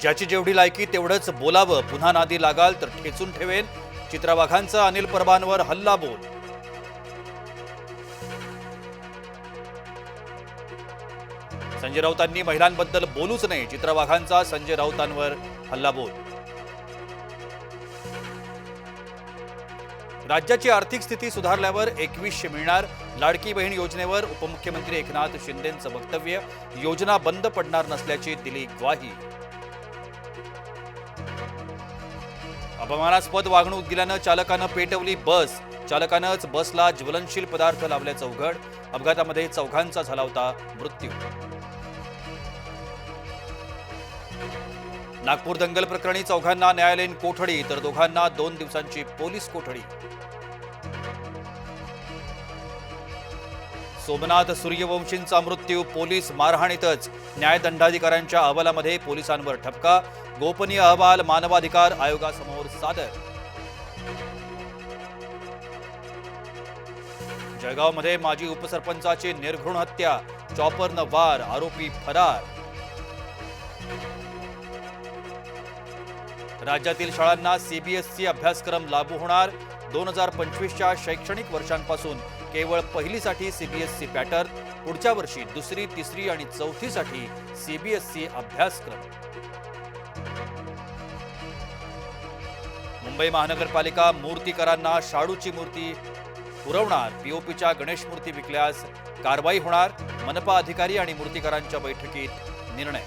ज्याची जेवढी लायकी तेवढंच बोलावं, पुन्हा नादी लागाल तर ठेचून ठेवेन. चित्रा वाघांचा अनिल परबांवर हल्लाबोल. संजय राऊतांनी महिलांबद्दल बोलूच नाही. चित्रा वाघांचा संजय राऊतांवर हल्लाबोल. राज्याची आर्थिक स्थिती सुधारल्यावर 2100 मिळणार. लाडकी बहीण योजनेवर उपमुख्यमंत्री एकनाथ शिंदेंचं वक्तव्य. योजना बंद पडणार नसल्याची दिली ग्वाही. अपमानास्पद वागणूक दिल्यानं चालकानं पेटवली बस. चालकानंच बसला ज्वलनशील पदार्थ लावल्याचं उघड. अपघातामध्ये चौघांचा झाला होता मृत्यू. नागपूर दंगल प्रकरणी चौघांना न्यायालयीन कोठडी तर दोघांना 2 दिवसांची पोलीस कोठडी. सोमनाथ सूर्यवंशींचा मृत्यू पोलीस मारहाणीतच. न्यायदंडाधिकाऱ्यांच्या अहवालामध्ये पोलिसांवर ठपका. गोपनीय अहवाल मानवाधिकार आयोगासमोर सादर. जळगावमध्ये माजी उपसरपंचाची निर्घृण हत्या. चॉपरनं वार. आरोपी फरार. राज्यातील शाळांना सीबीएसई अभ्यासक्रम लागू होणार. 2025च्या शैक्षणिक वर्षांपासून केवळ पहिलीसाठी सीबीएसई पॅटर्न. पुढच्या वर्षी दुसरी, तिसरी आणि चौथीसाठी सीबीएसई अभ्यासक्रम. मुंबई महानगरपालिका मूर्तीकारांना शाडूची मूर्ती पुरवणार. पीओपीच्या गणेश मूर्ती विकल्यास कारवाई होणार. मनपा अधिकारी आणि मूर्तीकारांच्या बैठकीत निर्णय.